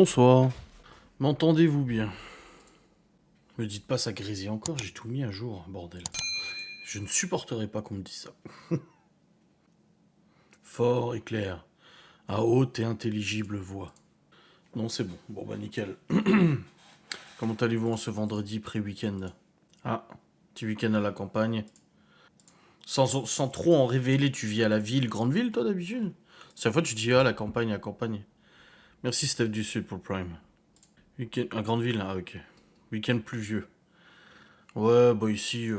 Bonsoir. M'entendez-vous bien? Me dites pas ça grésille encore, j'ai tout mis à jour, bordel. Je ne supporterai pas qu'on me dise ça. Fort et clair, à haute et intelligible voix. Non, c'est bon. Bon bah nickel. Comment allez-vous en ce vendredi pré-week-end? Ah, petit week-end à la campagne. Sans trop en révéler, tu vis à la ville, grande ville toi d'habitude? Chaque fois tu dis la campagne, la campagne. Merci Steph du Sud pour le Prime. Week-end, à grande ville, ah ok. Week-end pluvieux. Ouais, bah ici,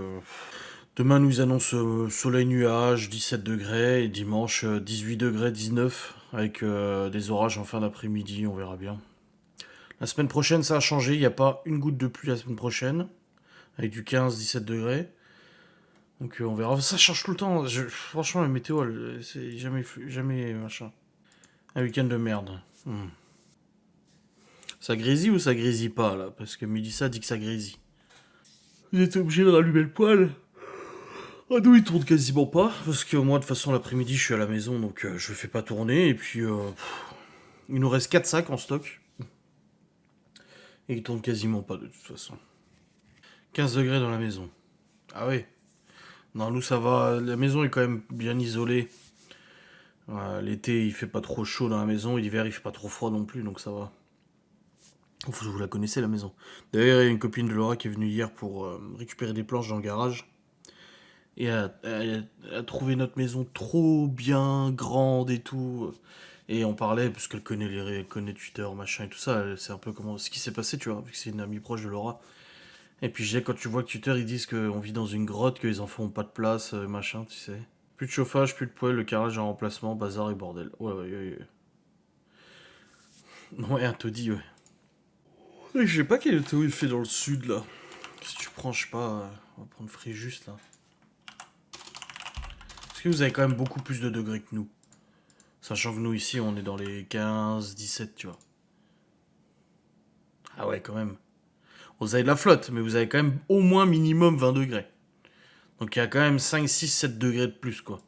demain nous annonce soleil nuage, 17 degrés, et dimanche 18 degrés, 19, avec des orages en fin d'après-midi, on verra bien. La semaine prochaine ça a changé, il n'y a pas une goutte de pluie la semaine prochaine, avec du 15-17 degrés. Donc on verra, ça change tout le temps, franchement la météo, c'est jamais machin. Un week-end de merde. Ça grésille ou ça grésille pas là? Parce que Mélissa dit que ça grésille. Vous êtes obligé de rallumer le poêle? Ah nous il tourne quasiment pas, parce que moi de toute façon l'après-midi je suis à la maison donc je le fais pas tourner et puis il nous reste 4 sacs en stock. Et il tourne quasiment pas de toute façon. 15 degrés dans la maison. Ah oui. Non nous ça va, la maison est quand même bien isolée. L'été il fait pas trop chaud dans la maison, et l'hiver il fait pas trop froid non plus donc ça va. Vous la connaissez la maison. D'ailleurs il y a une copine de Laura qui est venue hier pour récupérer des planches dans le garage. Et elle a trouvé notre maison trop bien grande et tout. Et on parlait, parce qu'elle connaît elle connaît Twitter, machin et tout ça. C'est un peu comment ce qui s'est passé, tu vois, vu que c'est une amie proche de Laura. Et puis j'ai quand tu vois que Twitter, ils disent qu'on vit dans une grotte, que les enfants ont pas de place, machin, tu sais. Plus de chauffage, plus de poêle, le carrelage en remplacement, bazar et bordel. Ouais. Ouais, un taudis, ouais. Et je sais pas quel taux il fait dans le sud, là. Si tu prends, je sais pas, on va prendre Fréjus, là. Parce que vous avez quand même beaucoup plus de degrés que nous. Sachant que nous, ici, on est dans les 15, 17, tu vois. Ah ouais, quand même. Vous avez de la flotte, mais vous avez quand même au moins minimum 20 degrés. Donc il y a quand même 5, 6, 7 degrés de plus, quoi.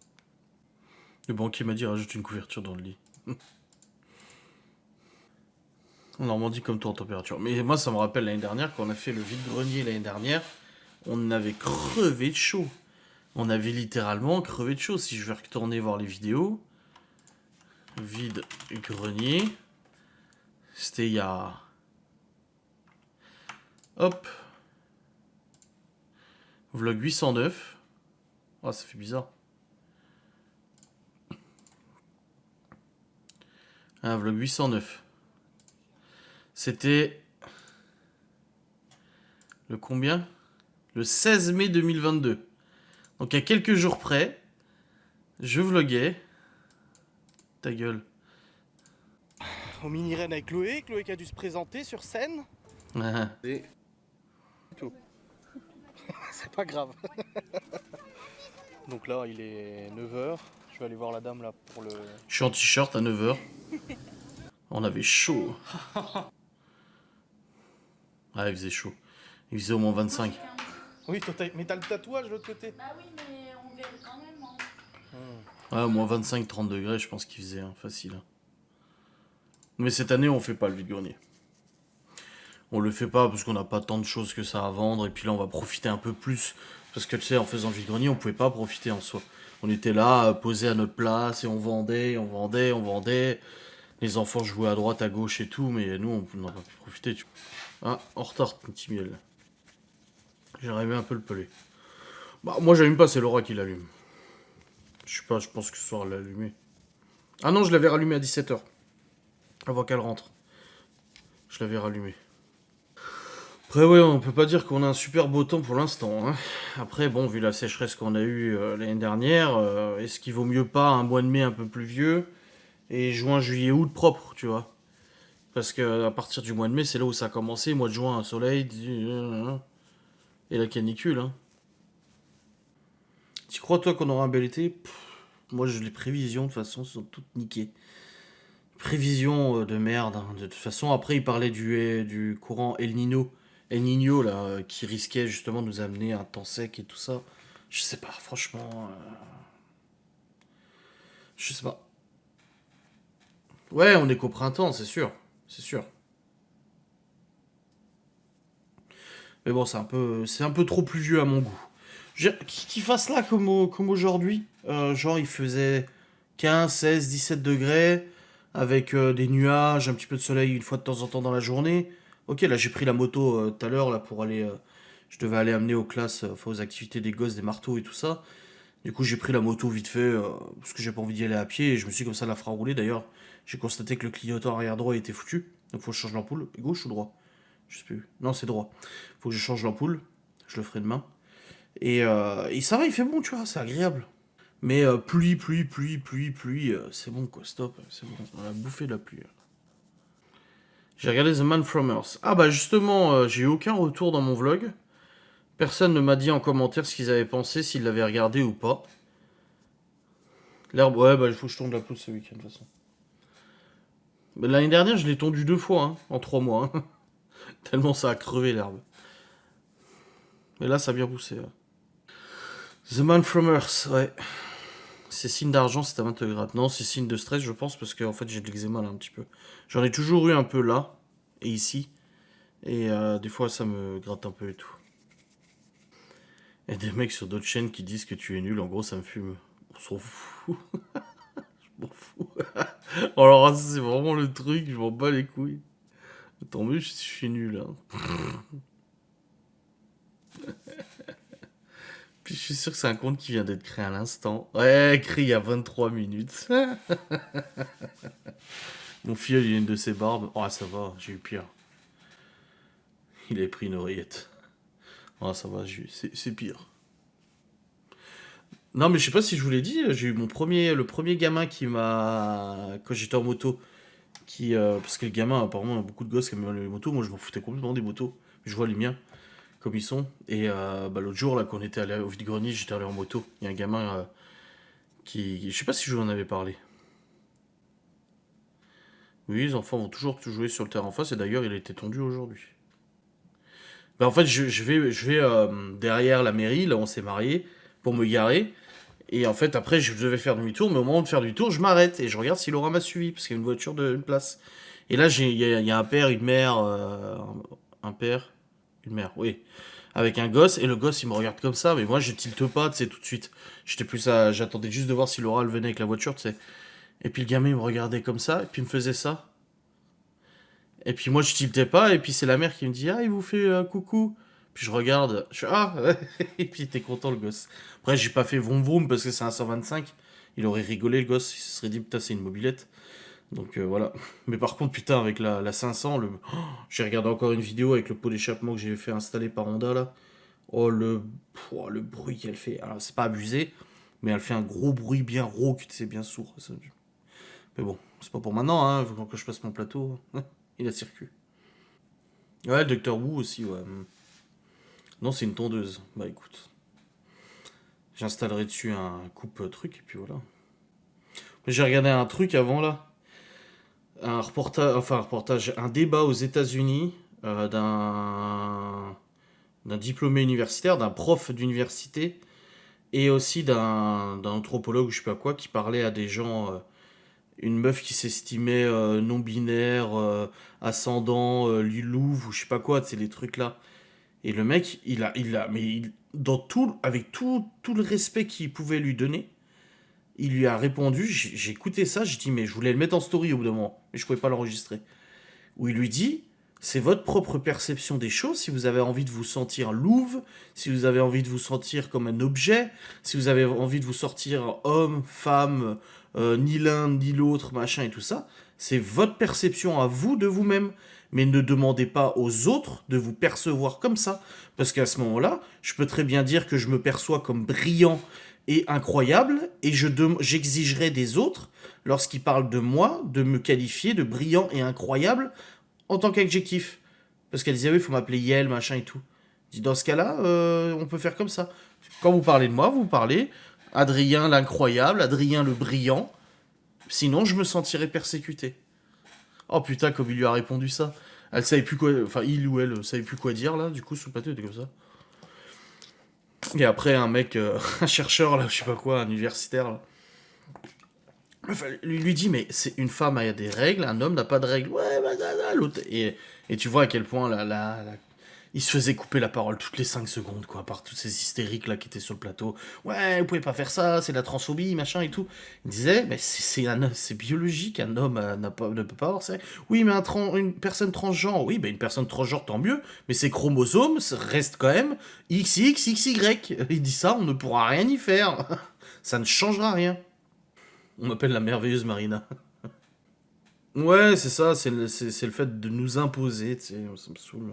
Le banquier m'a dit rajoute une couverture dans le lit. En Normandie comme toi en température. Mais moi, ça me rappelle l'année dernière, quand on a fait le vide-grenier l'année dernière, on avait crevé de chaud. On avait littéralement crevé de chaud. Si je vais retourner voir les vidéos, vide-grenier, c'était il y a... Hop. Vlog 809. Ah, ça fait bizarre. Un vlog 809. C'était... Le combien? Le 16 mai 2022. Donc à quelques jours près, je vloguais. Ta gueule. Au mini-rennes avec Chloé qui a dû se présenter sur scène. Et tout. C'est pas grave. Donc là, il est 9h. Je vais aller voir la dame là pour le... Je suis en t-shirt à 9h. On avait chaud. Ah, il faisait chaud. Il faisait au moins 25. Oui, toi, mais t'as le tatouage de l'autre côté. Bah oui, mais on verra quand même. Ouais, au moins 25-30 degrés, je pense qu'il faisait facile. Mais cette année, on fait pas le vide-grenier. On le fait pas parce qu'on n'a pas tant de choses que ça à vendre. Et puis là, on va profiter un peu plus. Parce que tu sais, en faisant le vide-grenier, on pouvait pas profiter en soi. On était là, posé à notre place, et on vendait. Les enfants jouaient à droite, à gauche et tout, mais nous, on n'a pas pu profiter. Ah, en retard, petit miel. J'ai rêvé un peu le pelé. Bah, moi, j'allume pas, c'est Laura qui l'allume. Je sais pas, je pense que ce soir, elle l'a allumé. Ah non, je l'avais rallumé à 17h. Avant qu'elle rentre. Je l'avais rallumé. Après, ouais, on peut pas dire qu'on a un super beau temps pour l'instant. Hein. Après, bon, vu la sécheresse qu'on a eue l'année dernière, est-ce qu'il vaut mieux pas un mois de mai un peu pluvieux et juin, juillet, août propre, tu vois? Parce que à partir du mois de mai, c'est là où ça a commencé. Mois de juin, un soleil et la canicule. Hein. Tu crois, toi, qu'on aura un bel été? Moi, les prévisions, de toute façon, sont toutes niquées. Prévisions de merde. Hein. De toute façon, après, il parlait du courant El Niño. El Niño, là, qui risquait justement de nous amener un temps sec et tout ça. Je sais pas, franchement. Je sais pas. Ouais, on est qu'au printemps, c'est sûr. C'est sûr. Mais bon, c'est un peu trop pluvieux à mon goût. Qu'il fasse là comme aujourd'hui. Genre, il faisait 15, 16, 17 degrés, avec des nuages, un petit peu de soleil une fois de temps en temps dans la journée. Ok, là, j'ai pris la moto tout à l'heure là pour aller... je devais aller amener aux classes, enfin, aux activités des gosses, des marteaux et tout ça. Du coup, j'ai pris la moto vite fait, parce que j'ai pas envie d'y aller à pied, et je me suis dit, comme ça la fera rouler. D'ailleurs, j'ai constaté que le clignotant arrière droit était foutu. Donc, faut que je change l'ampoule. Gauche ou droit? Je sais plus. Non, c'est droit. Faut que je change l'ampoule. Je le ferai demain. Et ça va, il fait bon, tu vois, c'est agréable. Mais pluie, c'est bon quoi, stop, c'est bon, on a bouffé de la pluie. J'ai regardé The Man from Earth. Ah bah justement, j'ai eu aucun retour dans mon vlog. Personne ne m'a dit en commentaire ce qu'ils avaient pensé, s'ils l'avaient regardé ou pas. L'herbe, ouais, bah il faut que je tourne la pelouse ce week-end de toute façon. Bah, l'année dernière, je l'ai tondu 2 fois, hein, en 3 mois. Hein. Tellement ça a crevé l'herbe. Mais là, ça a bien poussé. Ouais. The Man from Earth, ouais. C'est signe d'argent, c'est à 20 grades. Non, c'est signe de stress, je pense, parce qu'en fait, j'ai de l'eczéma là un petit peu. J'en ai toujours eu un peu là, et ici. Et des fois, ça me gratte un peu et tout. Et des mecs sur d'autres chaînes qui disent que tu es nul, en gros, ça me fume. On s'en fout. Je m'en fous. Alors, c'est vraiment le truc, je m'en bats les couilles. Tant mieux, je suis nul. Hein. Puis je suis sûr que c'est un compte qui vient d'être créé à l'instant. Ouais, créé il y a 23 minutes. Mon filleul, il a une de ses barbes. Oh, ça va, j'ai eu pire. Il avait pris une oreillette. Oh, ça va, c'est pire. Non, mais je sais pas si je vous l'ai dit, j'ai eu le premier gamin qui m'a... Quand j'étais en moto, parce que les gamins, apparemment, il y a beaucoup de gosses qui aiment les motos. Moi, je m'en foutais complètement des motos. Je vois les miens, comme ils sont. Et bah, l'autre jour, là, quand on était allé au vide-grenier, j'étais allé en moto. Il y a un gamin qui... Je sais pas si je vous en avais parlé. Oui, les enfants vont toujours jouer sur le terrain en face, et d'ailleurs, il a été tondu aujourd'hui. Bah, en fait, je vais derrière la mairie, là où on s'est marié, pour me garer. Et en fait, après, je devais faire demi-tour, mais au moment de faire demi-tour, je m'arrête et je regarde si Laura m'a suivi, parce qu'il y a une voiture d'une place. Et là, il y a un père, une mère, un père, une mère, oui, avec un gosse, et le gosse, il me regarde comme ça, mais moi, je tilte pas, tu sais, tout de suite. J'attendais juste de voir si Laura, elle venait avec la voiture, tu sais. Et puis le gamin, il me regardait comme ça, et puis il me faisait ça. Et puis moi, je tiltais pas, et puis c'est la mère qui me dit, ah, il vous fait coucou. Puis je regarde, je fais, ah, ouais. Et puis il était content, le gosse. Après, j'ai pas fait vroom vroom parce que c'est un 125. Il aurait rigolé, le gosse, il se serait dit, putain, c'est une mobilette. Donc voilà. Mais par contre, putain, avec la 500, j'ai regardé encore une vidéo avec le pot d'échappement que j'ai fait installer par Honda, là. Le bruit qu'elle fait. Alors, c'est pas abusé, mais elle fait un gros bruit bien rauque, tu sais, bien sourd. Mais bon, c'est pas pour maintenant, hein, faut que je passe mon plateau. Il a circuit. Ouais, le Dr. Wu aussi, ouais. Non, c'est une tondeuse. Bah écoute. J'installerai dessus un coupe-truc, et puis voilà. J'ai regardé un truc avant, là. Un débat aux États-Unis d'un diplômé universitaire, d'un prof d'université, et aussi d'un anthropologue, je sais pas quoi, qui parlait à des gens, une meuf qui s'estimait non-binaire, ascendant, louve, ou je sais pas quoi, c'est les trucs là. Et le mec, avec tout le respect qu'il pouvait lui donner, il lui a répondu, j'ai écouté ça, j'ai dit, mais je voulais le mettre en story au bout d'un moment, mais je pouvais pas l'enregistrer. Où il lui dit, c'est votre propre perception des choses, si vous avez envie de vous sentir louve, si vous avez envie de vous sentir comme un objet, si vous avez envie de vous sortir homme, femme, ni l'un ni l'autre, machin et tout ça, c'est votre perception à vous de vous-même. Mais ne demandez pas aux autres de vous percevoir comme ça. Parce qu'à ce moment-là, je peux très bien dire que je me perçois comme brillant et incroyable, et j'exigerai des autres, lorsqu'ils parlent de moi, de me qualifier de brillant et incroyable en tant qu'adjectif. Parce qu'elle disait, oui, il faut m'appeler Yel, machin et tout. Je dis, dans ce cas-là, on peut faire comme ça. Quand vous parlez de moi, vous parlez Adrien l'incroyable, Adrien le brillant. Sinon, je me sentirais persécuté. Oh putain, comme il lui a répondu ça. Elle savait plus quoi... Enfin, il ou elle savait plus quoi dire, là. Du coup, sous le plateau, il était comme ça. Et après, un mec, un chercheur, là, je sais pas quoi, un universitaire, là, lui dit, mais c'est une femme a des règles, un homme n'a pas de règles. Ouais, bah, l'autre. Et tu vois à quel point Il se faisait couper la parole toutes les 5 secondes, quoi, par tous ces hystériques là qui étaient sur le plateau. Ouais, vous pouvez pas faire ça, c'est de la transphobie, machin et tout. Il disait, mais c'est biologique, un homme ne peut pas avoir ça. Oui, mais une personne transgenre, oui, ben une personne transgenre, tant mieux, mais ses chromosomes restent quand même XY. Il dit ça, on ne pourra rien y faire. Ça ne changera rien. On m'appelle la merveilleuse Marina. Ouais, c'est ça, c'est le fait de nous imposer, tu sais, ça me saoule.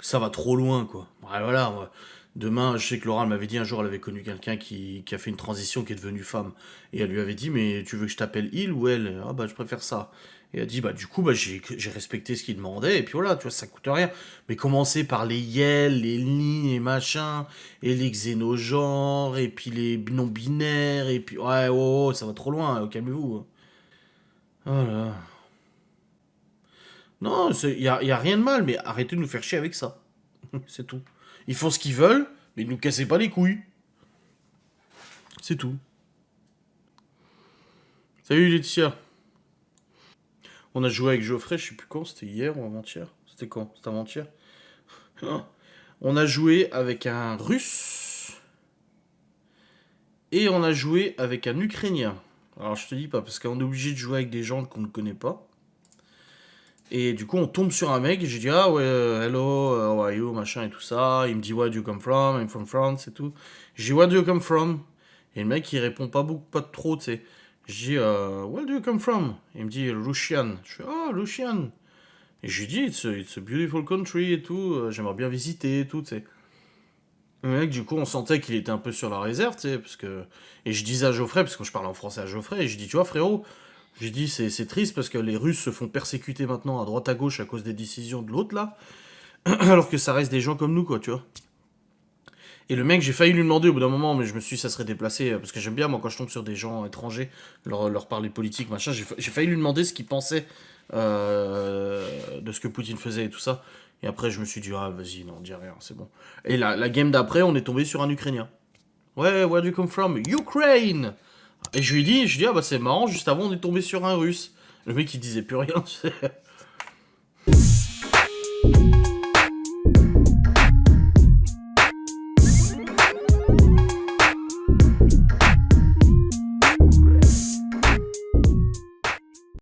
Ça va trop loin, quoi. Ouais, voilà, moi. Demain, je sais que Laura m'avait dit un jour, elle avait connu quelqu'un qui a fait une transition, qui est devenu femme. Et elle lui avait dit, mais tu veux que je t'appelle il ou elle? Ah bah je préfère ça. Et elle a dit, bah du coup, bah, j'ai respecté ce qu'il demandait, et puis voilà, tu vois, ça coûte rien. Mais commencer par les yel, les li, les machins, et les xénogenres, et puis les non-binaires, et puis... Ouais, oh, ça va trop loin, calmez-vous. Voilà. Non, y a rien de mal, mais arrêtez de nous faire chier avec ça. C'est tout. Ils font ce qu'ils veulent, mais ils nous cassez pas les couilles. C'est tout. Salut Laetitia. On a joué avec Geoffrey, je sais plus quand, c'était hier ou avant-hier. C'était quand? C'était avant-hier. On a joué avec un Russe. Et on a joué avec un Ukrainien. Alors je te dis pas, parce qu'on est obligé de jouer avec des gens qu'on ne connaît pas. Et du coup, on tombe sur un mec, et j'ai dit, ah ouais, hello, how are you, machin et tout ça. Il me dit, where do you come from? I'm from France et tout. J'ai dit, where do you come from? Et le mec, il répond pas beaucoup, pas trop, tu sais. J'ai dit, where do you come from? Il me dit, Russian. Je fais, ah, Russian. Et je lui dis, it's a beautiful country et tout, j'aimerais bien visiter et tout, tu sais. Le mec, du coup, on sentait qu'il était un peu sur la réserve, tu sais, parce que... Et je disais à Geoffrey, parce que je parlais en français à Geoffrey, et je dis, tu vois, frérot, j'ai dit, c'est triste parce que les Russes se font persécuter maintenant à droite à gauche à cause des décisions de l'autre, là, alors que ça reste des gens comme nous, quoi, tu vois. Et le mec, j'ai failli lui demander au bout d'un moment, mais je me suis dit, ça serait déplacé, parce que j'aime bien, moi, quand je tombe sur des gens étrangers, leur parler politique, machin, j'ai failli lui demander ce qu'il pensait de ce que Poutine faisait et tout ça. Et après, je me suis dit, ah, vas-y, non, dis rien, c'est bon. Et la game d'après, on est tombé sur un Ukrainien. Ouais, where do you come from? Ukraine! Et je lui ai dit, ah bah c'est marrant, juste avant, on est tombé sur un Russe. Le mec, il disait plus rien, tu sais.